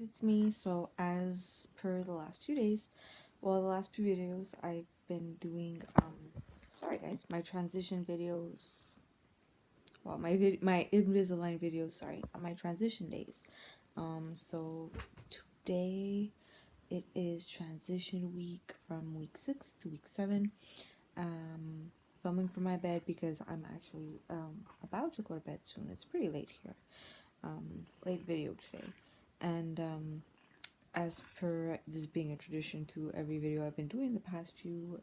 it's me. So as per the last few days, well, the last few videos, I've been doing sorry guys, my transition videos. Well, my Invisalign videos. Sorry, on my transition days. So today it is transition week from week 6 to week 7. Filming from my bed because I'm actually about to go to bed soon. It's pretty late here. Late video today, and as per this being a tradition to every video I've been doing the past few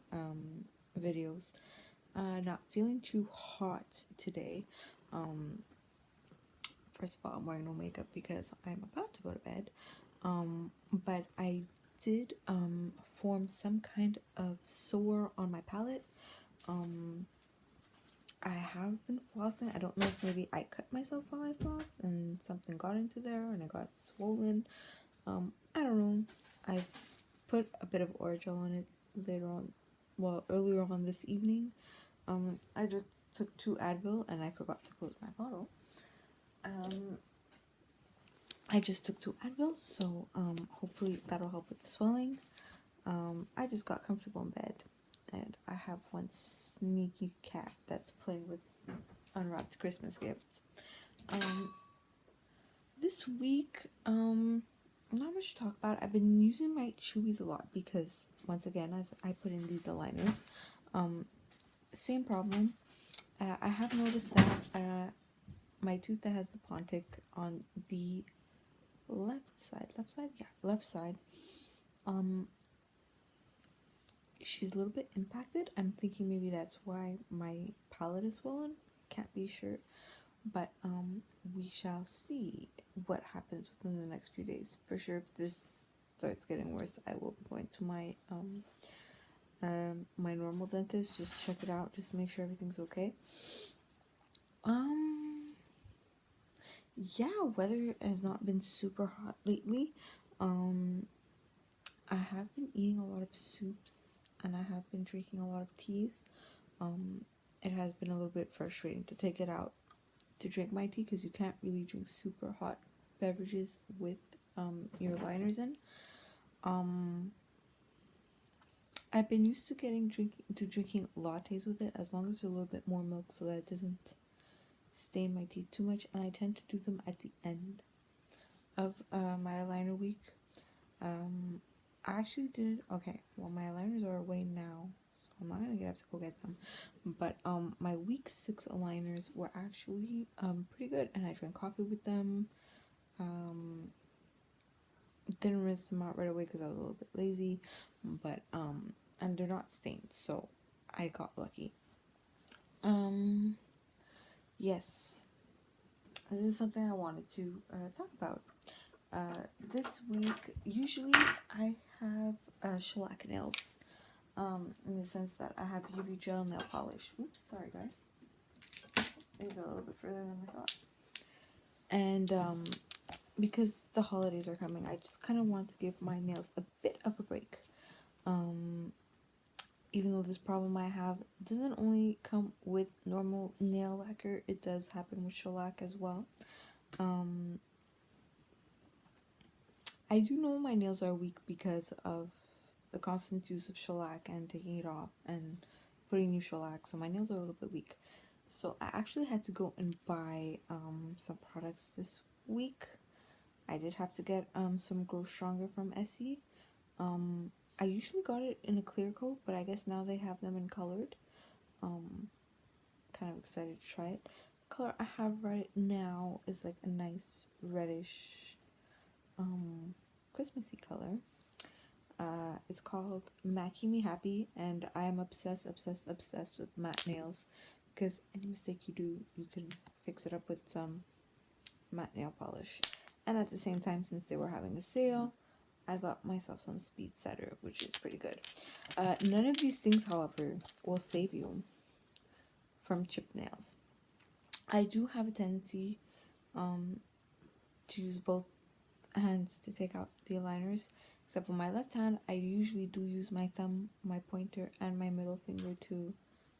videos, not feeling too hot today. First of all, I'm wearing no makeup because I'm about to go to bed, but I did form some kind of sore on my palate. I have been flossing. I don't know if maybe I cut myself while I flossed and something got into there and it got swollen. I don't know. I put a bit of Orajel on it later on, well, earlier on this evening. I just took 2 Advil and I forgot to close my bottle. I just took 2 Advil, so hopefully that'll help with the swelling. I just got comfortable in bed, and I have one sneaky cat that's playing with unwrapped Christmas gifts. This week, not much to talk about. I've been using my chewies a lot because, once again, as I put in these aligners, same problem. I have noticed that my tooth that has the pontic on the left side, she's a little bit impacted. I'm thinking maybe that's why my palate is swollen. Can't be sure, but we shall see what happens within the next few days. For sure, if this starts getting worse, I will be going to my my normal dentist. Just check it out, just to make sure everything's okay. Yeah, weather has not been super hot lately. I have been eating a lot of soups and I have been drinking a lot of teas. It has been a little bit frustrating to take it out to drink my tea because you can't really drink super hot beverages with your liners in. I've been used to drinking lattes with it as long as there's a little bit more milk so that it doesn't stain my teeth too much, and I tend to do them at the end of my eyeliner week. I actually did okay. Well, my aligners are away now, so I'm not gonna get up to go get them. But my week 6 aligners were actually pretty good, and I drank coffee with them. Didn't rinse them out right away because I was a little bit lazy, but and they're not stained, so I got lucky. Yes, this is something I wanted to talk about. This week, usually I have shellac nails, in the sense that I have UV gel nail polish. Oops, sorry guys. These are a little bit further than I thought. And because the holidays are coming, I just kind of want to give my nails a bit of a break. Even though this problem I have doesn't only come with normal nail lacquer, it does happen with shellac as well. I do know my nails are weak because of the constant use of shellac and taking it off and putting new shellac, so my nails are a little bit weak. So I actually had to go and buy some products this week. I did have to get some Grow Stronger from Essie. I usually got it in a clear coat, but I guess now they have them in colored. Kind of excited to try it. The color I have right now is like a nice reddish Christmassy color. It's called Mackie Me Happy, and I am obsessed with matte nails because any mistake you do, you can fix it up with some matte nail polish. And at the same time, since they were having a sale, I got myself some speed setter, which is pretty good. None of these things, however, will save you from chipped nails. I do have a tendency to use both hands to take out the aligners, except for my left hand. I usually do use my thumb, my pointer, and my middle finger to,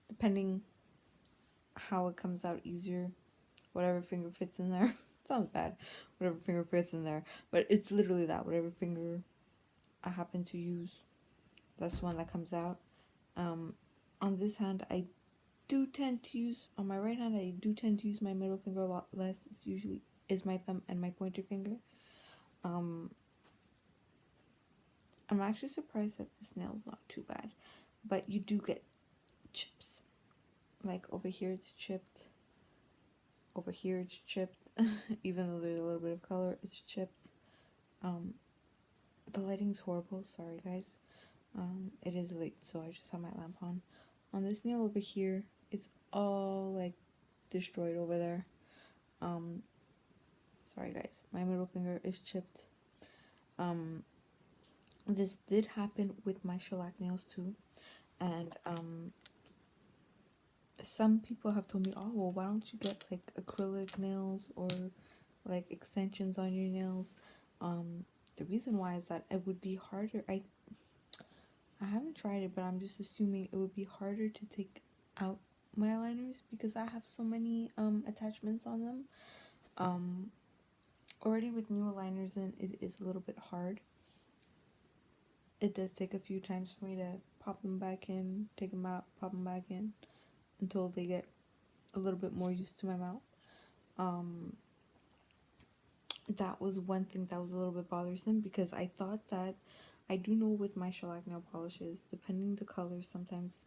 depending how it comes out easier, whatever finger fits in there. sounds bad. Whatever finger fits in there, but it's literally that. Whatever finger I happen to use, that's the one that comes out. On this hand, I do tend to use, on my right hand, I do tend to use my middle finger a lot less. It's usually is my thumb and my pointer finger. I'm actually surprised that this nail's not too bad, but you do get chips. Like over here it's chipped, over here it's chipped, even though there's a little bit of color, it's chipped. The lighting's horrible, sorry guys. It is late, so I just have my lamp on. On this nail over here, it's all like destroyed over there. Sorry guys, my middle finger is chipped. This did happen with my shellac nails too, and some people have told me, oh well, why don't you get like acrylic nails or like extensions on your nails? The reason why is that it would be harder. I haven't tried it, but I'm just assuming it would be harder to take out my aligners because I have so many attachments on them. Already with new aligners in, it is a little bit hard. It does take a few times for me to pop them back in, take them out, pop them back in, until they get a little bit more used to my mouth. That was one thing that was a little bit bothersome because I thought that, I do know with my shellac nail polishes, depending the color, sometimes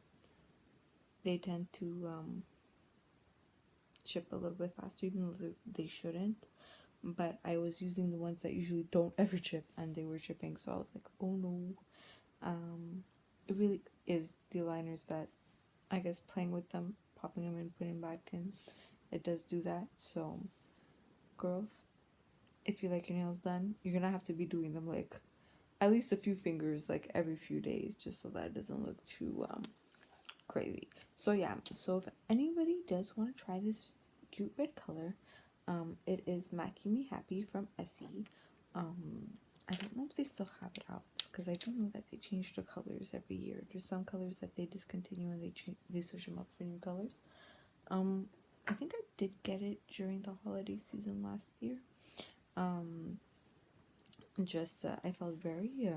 they tend to chip a little bit faster, even though they shouldn't. But I was using the ones that usually don't ever chip, and they were chipping, so I was like, oh no. It really is the aligners that, I guess, playing with them, popping them in, putting them back in, it does do that. So girls, if you like your nails done, you're gonna have to be doing them like at least a few fingers like every few days, just so that it doesn't look too crazy. So yeah, so if anybody does want to try this cute red color, it is Making Me Happy from Essie. I don't know if they still have it out because I do know that they change the colors every year. There's some colors that they discontinue and they switch them up for new colors. I think I did get it during the holiday season last year. Just I felt very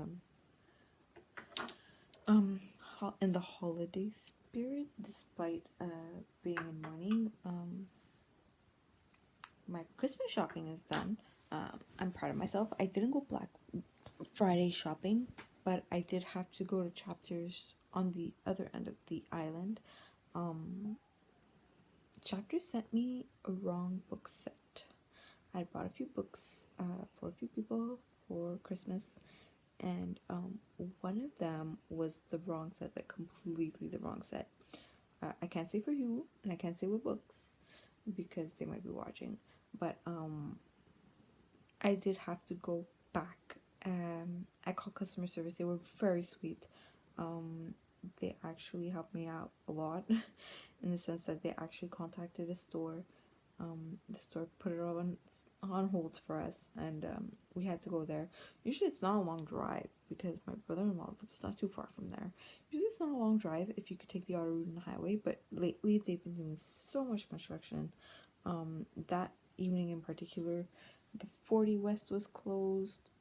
in the holiday spirit despite being in mourning. My Christmas shopping is done. I'm proud of myself. I didn't go Black Friday shopping, but I did have to go to Chapters on the other end of the island. Chapters sent me a wrong book set. I bought a few books for a few people for Christmas, and one of them was the wrong set, like completely the wrong set. I can't say for who, and I can't say what books because they might be watching, but I did have to go back. I called customer service. They were very sweet. They actually helped me out a lot in the sense that they actually contacted the store. The store put it on hold for us, and we had to go there. Usually it's not a long drive because my brother-in-law lives not too far from there. Usually it's not a long drive if you could take the auto route and the highway, but lately they've been doing so much construction. That evening in particular, the 40 West was closed,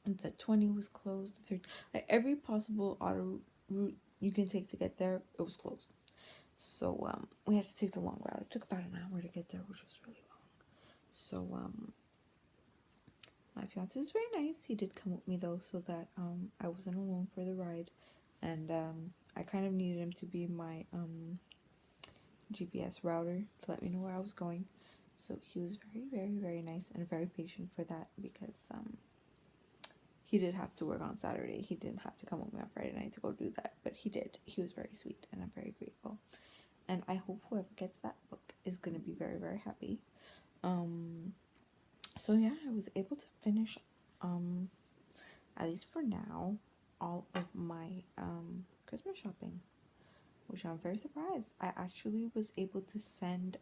the 20 was closed, the 30, like every possible auto route you can take to get there, it was closed. So we had to take the long route. It took about an hour to get there, which was really long. So my fiance is very nice. He did come with me though, so that I wasn't alone for the ride, and I kind of needed him to be my GPS router to let me know where I was going. So he was very, very, very nice and very patient for that because he did have to work on Saturday. He didn't have to come with me on Friday night to go do that, but he did. He was very sweet, and I'm very grateful. And I hope whoever gets that book is going to be very, very happy. So yeah, I was able to finish, at least for now, all of my Christmas shopping, which I'm very surprised. I actually was able to send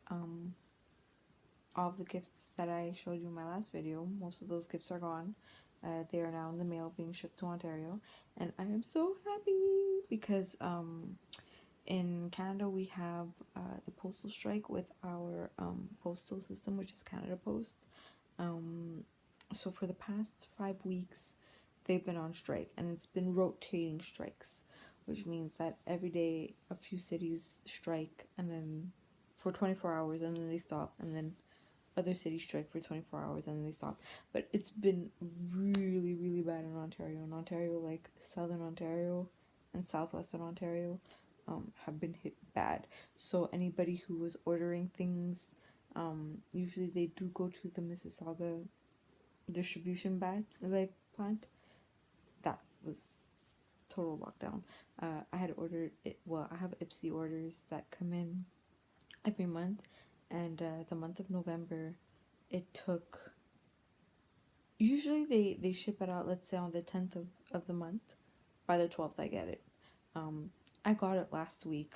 all of the gifts that I showed you in my last video. Most of those gifts are gone. They are now in the mail being shipped to Ontario, and I am so happy because in Canada, we have the postal strike with our postal system, which is Canada Post. So for the past 5 weeks, they've been on strike, and it's been rotating strikes, which means that every day a few cities strike, and then for 24 hours, and then they stop, and then other cities strike for 24 hours, and then they stop. But it's been really, really bad in Ontario. In Ontario, like Southern Ontario and Southwestern Ontario, have been hit bad. So anybody who was ordering things, usually they do go to the Mississauga distribution plant. That was total lockdown. I had ordered it. Well, I have Ipsy orders that come in every month, and the month of November, it took. Usually they ship it out. Let's say on the 10th of the month. By the 12th, I get it. I got it last week.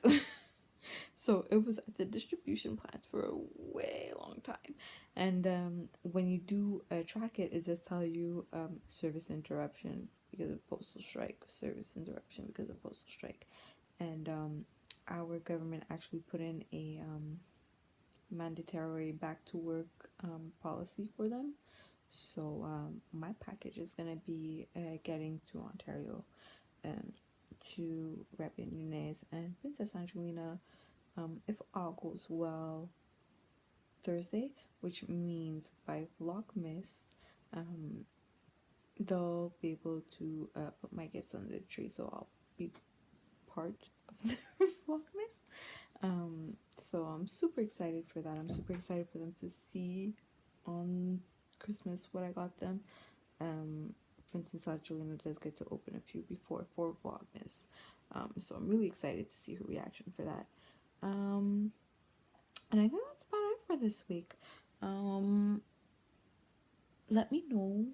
So it was at the distribution plant for a way long time. And when you do track it, it does tell you service interruption because of postal strike, service interruption because of postal strike. And our government actually put in a mandatory back to work policy for them. So my package is going to be getting to Ontario, to Rabbi Nunez and Princess Angelina, if all goes well, Thursday, which means by Vlogmas, they'll be able to put my gifts under the tree, so I'll be part of the Vlogmas. So I'm super excited for that. I'm super excited for them to see on Christmas what I got them. Princess Angelina does get to open a few before for Vlogmas. So I'm really excited to see her reaction for that. And I think that's about it for this week. Let me know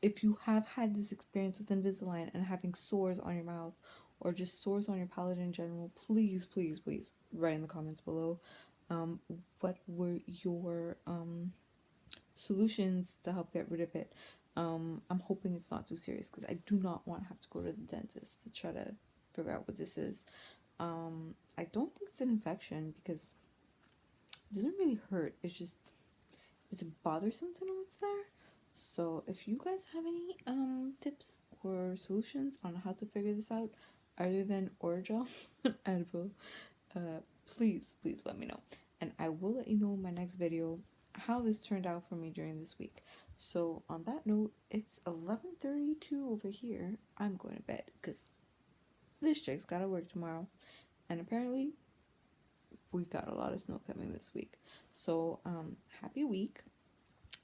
if you have had this experience with Invisalign and having sores on your mouth or just sores on your palate in general. Please, please, please write in the comments below. What were your solutions to help get rid of it? I'm hoping it's not too serious because I do not want to have to go to the dentist to try to figure out what this is. I don't think it's an infection because it doesn't really hurt. It's bothersome to know it's there. So if you guys have any tips or solutions on how to figure this out other than Orajel and Advil, please let me know. And I will let you know in my next video how this turned out for me during this week. So on that note, it's 11:32 over here. I'm going to bed because this chick's gotta work tomorrow. And apparently, we got a lot of snow coming this week. So, happy week.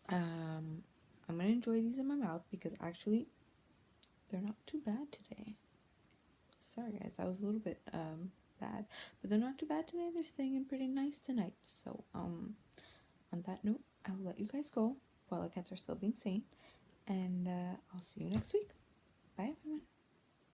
I'm gonna enjoy these in my mouth because actually, they're not too bad today. Sorry guys, that was a little bit bad, but they're not too bad today. They're staying in pretty nice tonight. So, on that note, I will let you guys go while the cats are still being sane, and I'll see you next week. Bye everyone.